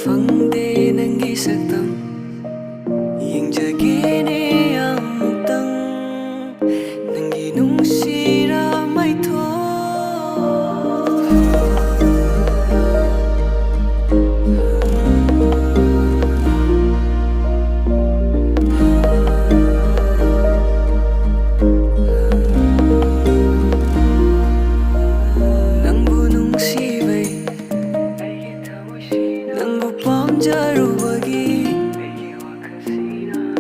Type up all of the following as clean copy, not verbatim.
ꯐꯪꯗꯦ ꯅꯪꯒꯤ ꯁꯛꯇꯝ ꯌꯦꯡꯖꯒꯦꯅꯦ ꯑꯃꯨꯛꯇꯪ ꯅꯪꯒꯤ ꯅꯨꯡꯁꯤꯔ ꯃꯥꯏꯊꯣꯡ ꯅꯪꯕꯨ ꯅꯨꯡꯁꯤꯕꯩ ꯅꯪꯕꯨ ꯄꯥꯝꯖꯔꯨꯕꯒꯤ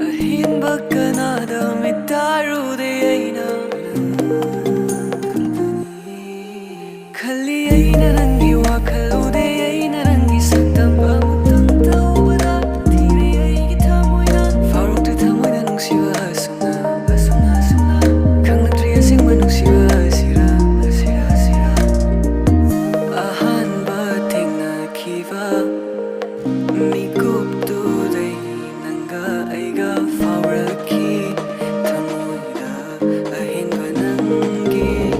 ꯑꯍꯦꯟꯕ ꯀꯅꯥꯗ ꯃꯤꯠꯇꯥꯔꯨꯗꯦ ꯑꯩꯅ ꯈꯜꯂꯤ ꯑꯩꯅ ꯅꯪꯒꯤ ꯋꯥꯈꯜ ꯎꯗꯦ ꯑꯩꯅ ꯅꯪꯒꯤ ꯁꯛꯇꯝ ꯑꯃꯨꯛꯇꯪ ꯇꯧꯕꯗ ꯊꯤꯔꯦ ꯑꯩꯒꯤ ꯊꯃꯣꯏꯅ ꯐꯥꯎꯔꯛꯇ꯭ꯔꯤ ꯊꯃꯣꯏꯅ ꯅꯨꯡꯁꯤꯕ ꯑꯁꯨꯝꯅ ꯈꯪꯂꯛꯇ꯭ꯔꯤ ꯑꯁꯦꯡꯕ ꯅꯨꯡꯁꯤꯕ ꯑꯁꯤꯔ ꯑꯍꯥꯟꯕ ꯊꯦꯡꯅꯈꯤꯕ ꯃꯤꯀꯨꯞꯇꯨꯗꯩ ꯅꯪꯒ ꯑꯩꯒ ꯐꯥꯎꯔꯛꯈꯤ ꯊꯃꯣꯏꯗ ꯑꯍꯦꯟꯕ ꯅꯪꯒꯤꯗꯃꯛꯇ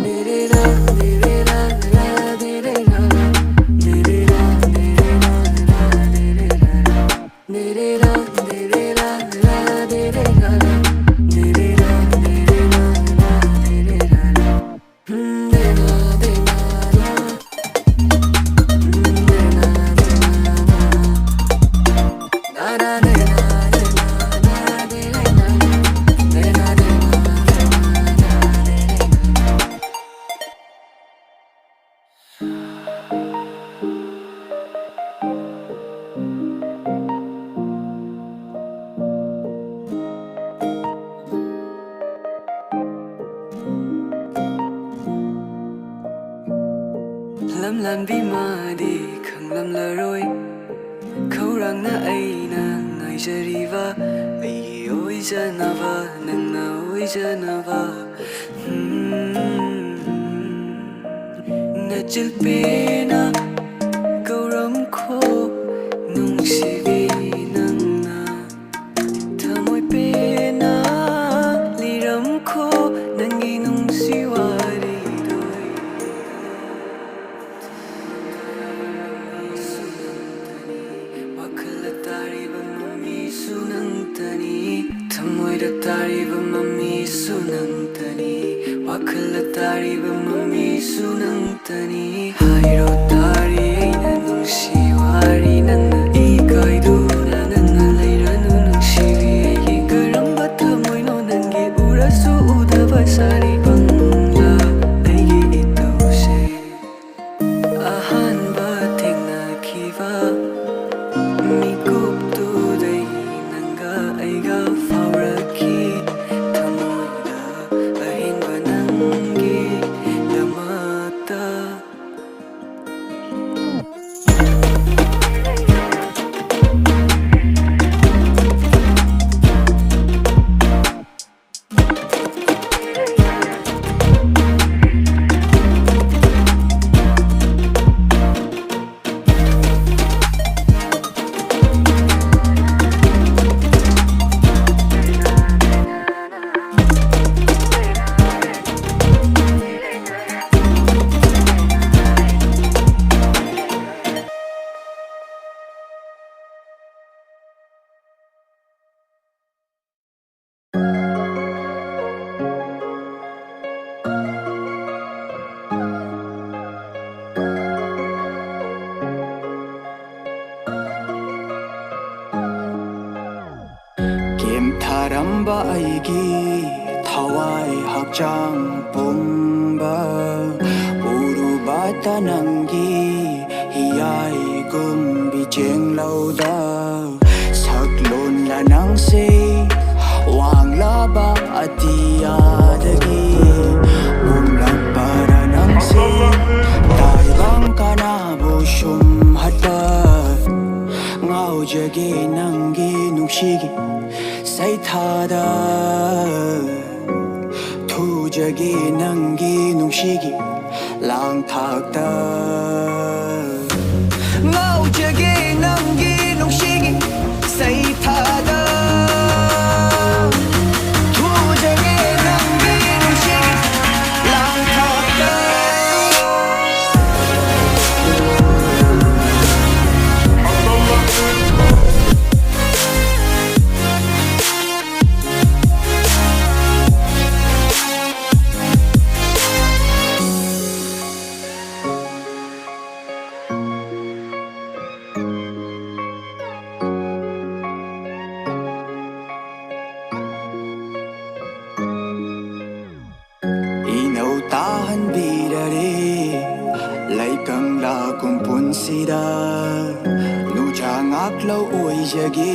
ꯅꯦꯔꯦꯔꯥ ꯅꯦꯔꯦꯔꯥ ꯅꯦꯔꯦꯔꯥ ꯅꯦꯔꯦꯔꯥ ꯅꯦꯔꯦꯔꯥ ꯅꯦꯔꯦꯔꯥ ꯂꯝꯂꯥꯟꯕꯤ ꯃꯥꯗꯤ ꯈꯪꯂꯝꯂꯔꯣꯏ ꯈꯧꯔꯥꯡꯅ ꯑꯩꯅ ꯉꯥꯏꯖꯔꯤꯕ ꯑꯩꯒꯤ ꯑꯣꯏꯖꯅꯕ ꯅꯪꯅ ꯑꯣꯏꯖꯅꯕ ꯅꯆꯤꯜꯄꯦꯅ ꯀꯧꯔꯝꯈꯣ ꯅꯨꯡꯁꯤꯕꯤ ꯅꯪꯅ ꯊꯃꯣꯏ ꯄꯦꯟꯅ ꯂꯤꯔꯝꯈꯣ ꯅꯪꯒꯤ ꯅꯨꯡꯁꯤ ꯋꯥꯔꯤꯗꯣ ꯋꯥꯈꯜꯗ ꯇꯥꯔꯤꯕ ꯃꯃꯤꯁꯨ ꯅꯪꯇꯅꯤ ꯊꯃꯣꯏꯗ ꯇꯥꯔꯤꯕ ꯃꯃꯤꯁꯨ ꯅꯪꯇꯅꯤ ꯋꯥꯈꯜꯗ ꯇꯥꯔꯤꯕ ꯃꯃꯤꯁꯨ ꯅꯪꯇꯅꯤ ꯍꯥꯏꯔꯣ ꯇꯥꯔꯤ ꯑꯩꯅ ꯅꯨꯡꯁꯤ ꯋꯥꯔꯤ ꯅꯪꯅ ꯏꯀꯥꯏꯗꯨꯅ ꯅꯪꯅ ꯂꯩꯔꯅꯨ ꯅꯨꯡꯁꯤꯕꯤ ꯑꯩꯒꯤ ꯀꯔꯝꯕ ꯊꯃꯣꯏꯅꯣ ꯅꯪꯒꯤ ꯎꯔꯁꯨ ꯎꯗꯕ ꯁꯥꯔꯤ ꯄꯪꯂꯥ ꯑꯩꯒꯤ ꯏꯇꯧꯁꯦ ꯑꯍꯥꯟꯕ ꯊꯦꯡꯅꯈꯤꯕ ꯃꯤꯀꯨꯞꯇꯨꯗꯩ ꯅꯪꯒ ꯑꯩꯒ ꯐꯥꯎꯔꯛꯈꯤ ꯊꯃꯣꯏꯗ ꯑꯍꯦꯟꯕ ꯅꯪꯒꯤꯗꯃꯛꯇ ꯊꯥꯔꯝꯕ ꯑꯩꯒꯤ ꯊꯋꯥꯏ ꯍꯛꯆꯥꯡ ꯄꯨꯝꯕ ꯎꯔꯨꯕꯇ ꯅꯪꯒꯤ ꯍꯤꯌꯥꯏꯒꯨꯝꯕꯤ ꯆꯦꯡꯂꯧꯗ ꯁꯛꯂꯣꯟꯂ ꯅꯪꯁꯦ ꯋꯥꯡꯂꯕ ꯑꯇꯤꯌꯥꯗꯒꯤ ꯎꯝꯂꯛꯄꯔ ꯅꯪꯁꯦ ꯇꯥꯏꯕꯪ ꯀꯅꯥꯕꯨ ꯁꯨꯝꯍꯠꯄ ꯉꯥꯎꯖꯒꯦ ꯅꯪꯒꯤ ꯅꯨꯡꯁꯤꯒꯤ ꯁꯩꯊꯥꯗ ꯊꯨꯖꯒꯦ ꯅꯪꯒꯤ ꯅꯨꯡꯁꯤꯒꯤ ꯂꯥꯡꯊꯥꯛꯇ ꯉꯥꯎꯖꯒꯦ ꯅꯪꯒꯤ ꯅꯨꯡꯁꯤꯒꯤ ꯁꯩꯊꯥꯗ ꯊꯨꯖꯒꯦ ꯅꯪꯒꯤ ꯅꯨꯡꯁꯤꯒꯤ ꯂꯥꯡꯊꯥꯛꯇ ꯊꯃꯣꯏꯗ ꯅꯨꯡꯆꯥꯉꯥꯛ ꯂꯧ ꯑꯣꯏꯖꯒꯦ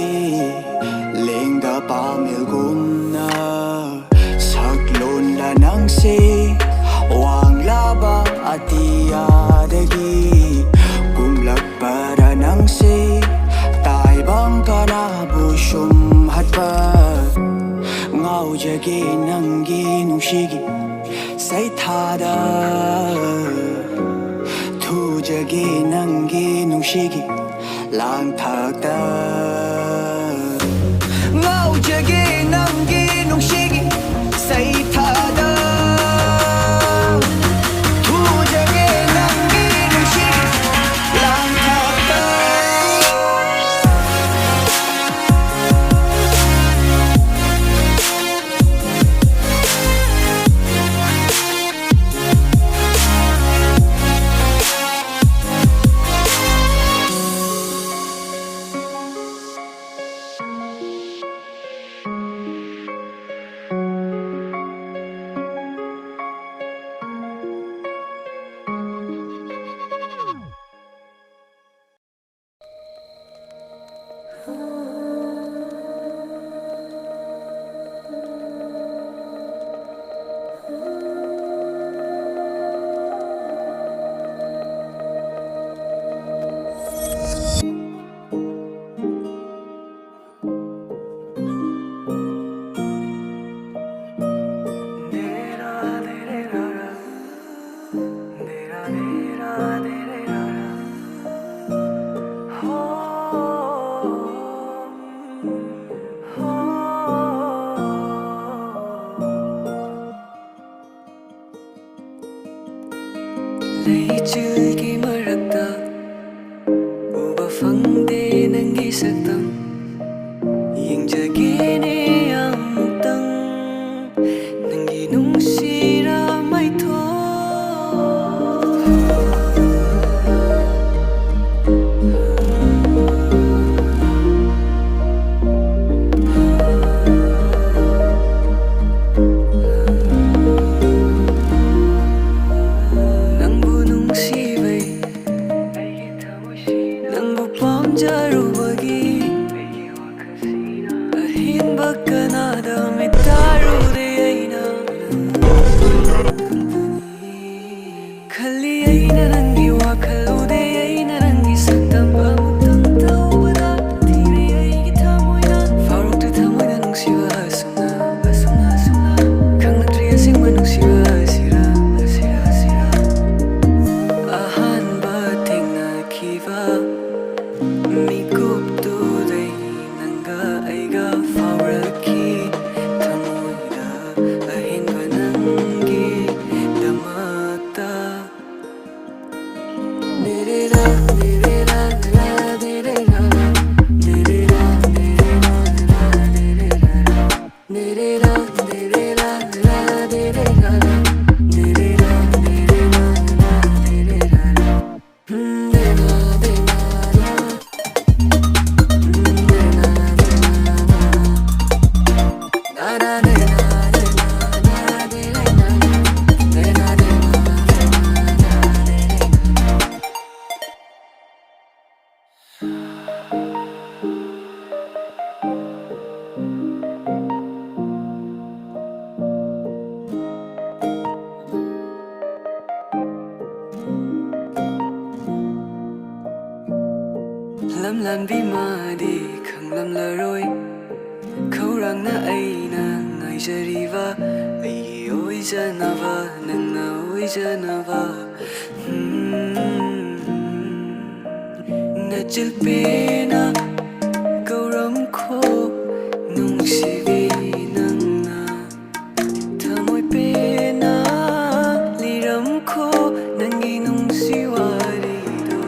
ꯂꯦꯡꯒ ꯄꯥꯃꯦꯜꯒꯨꯝꯅ ꯁꯛꯂꯣꯟꯂ ꯅꯪꯁꯦ ꯋꯥꯡꯂꯕ ꯑꯇꯤꯌꯥꯗꯒꯤ ꯀꯨꯝꯂꯛꯄꯔ ꯅꯪꯁꯦ ꯇꯥꯏꯕꯪ ꯀꯅꯥꯕꯨ ꯁꯨꯝꯍꯠꯄ ꯉꯥꯎꯖꯒꯦ ꯅꯪꯒꯤ ꯅꯨꯡꯁꯤꯒꯤ ꯁꯩꯊꯥꯗ ꯊꯨꯖꯒꯦ ꯅꯪꯒꯤ ꯅꯨꯡꯁꯤꯒꯤ ꯂꯥꯡꯊꯛꯇ ꯉꯥꯎꯖꯒꯦ ꯅꯪꯒꯤ ꯅꯨꯡꯁꯤꯒꯤ ꯁꯩꯊꯥꯗ ꯊꯨꯖꯒꯦ ꯅꯪꯒꯤ ꯅꯨꯡꯁꯤꯒꯤ ꯂꯥꯡꯊꯛꯇ ꯂꯩꯆꯤꯜꯒꯤ ꯃꯔꯛꯇ ꯎꯕ ꯐꯪꯗꯦ ꯅꯪꯒꯤ ꯁꯛꯇꯝ ꯌꯦꯡꯖꯒꯦꯅꯦ ꯑꯃꯨꯛꯇꯪ ꯅꯪꯒꯤ ꯅꯨꯡꯁꯤꯔ ꯃꯩꯊꯣꯛ ꯄꯥꯝꯖꯔꯨꯕꯒꯤ ꯑꯍꯦꯟꯕ ꯀꯅꯥꯗ ꯃꯤꯠꯇꯥꯔꯨꯗꯦ ꯑꯩꯅ ꯈꯜꯂꯤ ꯑꯩꯅ ꯅꯪꯒꯤ ꯋꯥꯈꯜ ꯎꯗꯦ ꯑꯩꯅ ꯅꯪꯒꯤ ꯁꯛꯇꯝ ꯑꯃꯨꯛꯇꯪ ꯇꯧꯕꯗ ꯊꯤꯔꯦ ꯑꯩꯒꯤ ꯊꯃꯣꯏꯅ ꯐꯥꯎꯔꯛꯇ꯭ꯔꯤ ꯊꯃꯣꯏꯅ ꯅꯨꯡꯁꯤꯕ ꯑꯁꯨꯝꯅ ꯈꯪꯂꯛꯇ꯭ꯔꯤ ꯑꯁꯦꯡꯕ ꯅꯨꯡꯁꯤꯕ ꯑꯁꯤꯔ ꯑꯍꯥꯟꯕ ꯊꯦꯡꯅꯈꯤꯕ ꯃꯤꯀꯨꯞꯇꯨꯗꯩ ꯅꯪꯒ ꯑꯩꯒ ꯐꯥꯎꯔꯛꯈꯤ ꯊꯃꯣꯏꯗ ꯑꯍꯦꯟꯕ ꯅꯪꯒꯤꯗꯃꯛꯇ ꯂꯝꯂꯥꯟꯕꯤ ꯃꯥꯗꯤ ꯈꯪꯂꯝꯂꯔꯣꯏ ꯈꯧꯔꯥꯡꯅ ꯑꯩꯅ ꯉꯥꯏꯖꯔꯤꯕ ꯑꯩꯒꯤ ꯑꯣꯏꯖꯅꯕ ꯅꯪꯅ ꯑꯣꯏꯖꯅꯕ ꯅꯆꯤꯜꯄꯦꯅ ꯀꯧꯔꯝꯈꯣ ꯅꯨꯡꯁꯤꯕꯤ ꯅꯪꯅ ꯊꯃꯣꯏ ꯄꯦꯟꯅ ꯂꯤꯔꯝꯈꯣ ꯅꯪꯒꯤ ꯅꯨꯡꯁꯤ ꯋꯥꯔꯤꯗꯣ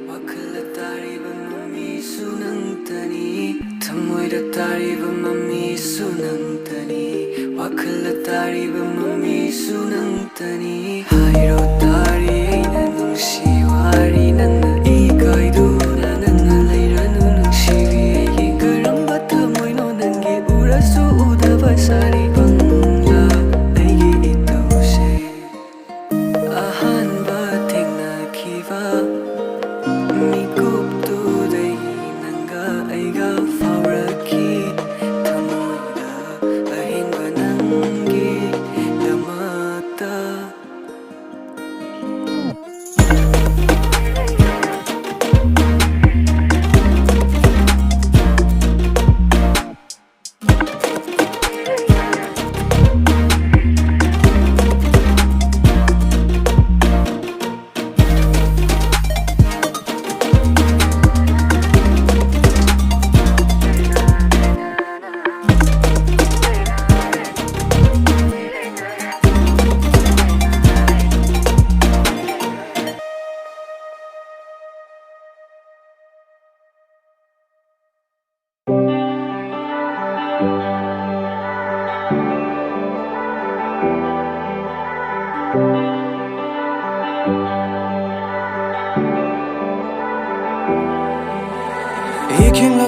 ꯋꯥꯈꯜꯗ ꯇꯥꯔꯤꯕ ꯃꯃꯤꯁꯨ ꯅꯪꯇꯅꯤ ꯊꯃꯣꯏꯗ ꯇꯥꯔꯤꯕ ꯃꯃꯤꯁꯨ ꯅꯪꯇꯅꯤ ꯋꯥꯈꯜꯗ ꯇꯥꯔꯤꯕ ꯃꯃꯤꯁꯨ ꯅꯪꯇꯅꯤ ꯍꯥꯏꯔꯣ ꯇꯥꯔꯤ ꯑꯩꯅ ꯅꯨꯡꯁꯤ ꯋꯥꯔꯤ ꯅꯪꯅ ꯏꯀꯥꯏꯗꯨꯅ ꯅꯪꯅ ꯂꯩꯔꯅꯨ ꯅꯨꯡꯁꯤꯕꯤ ꯑꯩꯒꯤ ꯀꯔꯝꯕ ꯊꯃꯣꯏꯅꯣ ꯅꯪꯒꯤ ꯎꯔꯁꯨ ꯎꯗꯕ ꯁꯥꯔꯤ ꯄꯪꯂꯥ ꯑꯩꯒꯤ ꯏꯇꯧꯁꯤ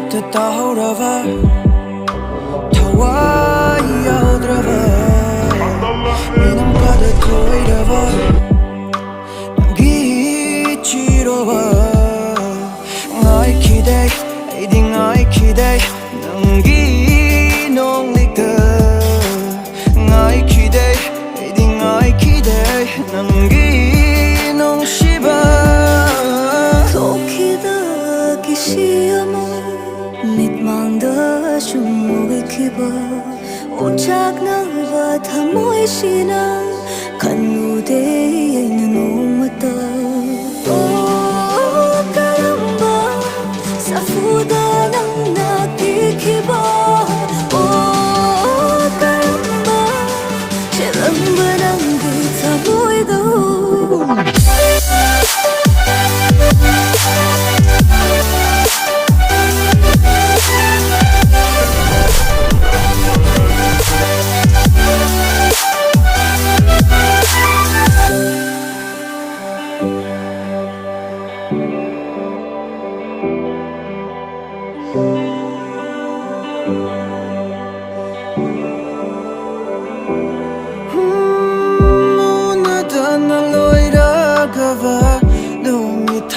taurava Hawaii outrava Minang pada toirava Gichirova Ngai kidei Aidi ngai kidei Nangi nong likta Ngai kidei Aidi ngai kidei Nangi nong shiba Tokida kishiyama Mitmangda shumuikiba Ochaknava thamoishina Kanude aina nomata Oh karamba Safuda nang nakikiba Oh karamba Chilamba nang di thamoido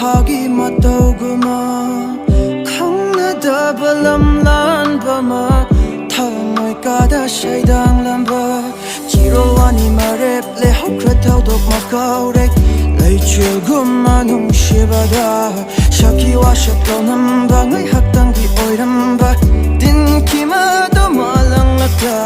Thagi matoguma khangna dabalam lan bama thamoi kada shaidang lamba chirowani marep le hokra tawdok makaurek leichil gumma nung shibada shaki wa shaklo namba ngai hakdang di oiramba din kima do malang lakta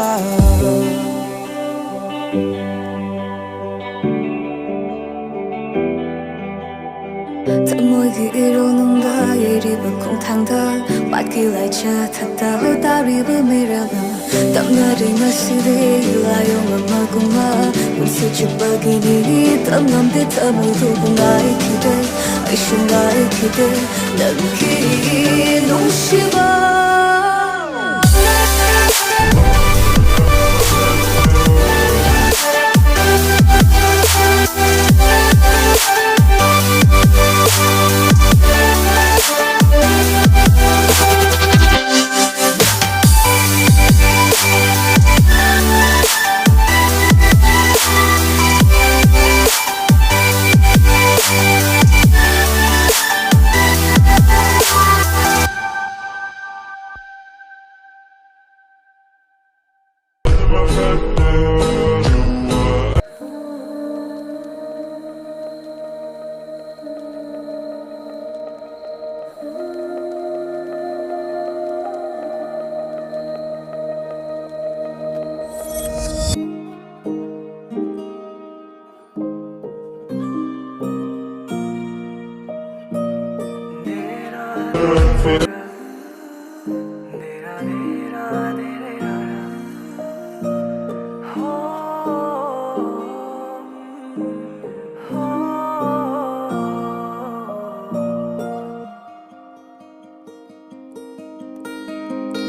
Tamoigi ironungda yeriba kongtangda Batki lai cha thakta dariba miraba Tamnari naside ilayong amaguma Unsi chupagini tamnamde tamudu bungai kide Aishungai kide Nanki nungshiba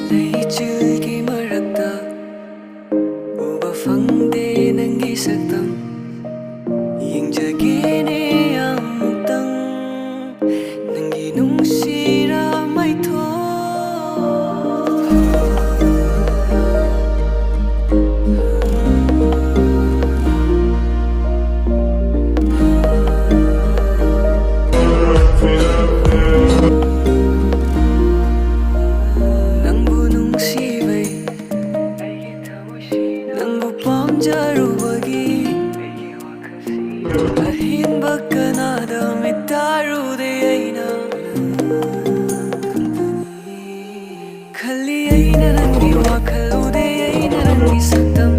Leichulgi marakta Uba fangde nangi saktam Yingjagene amutang Nangi nungsira maitho Khali aina rangi wa khalude aina rangi saktam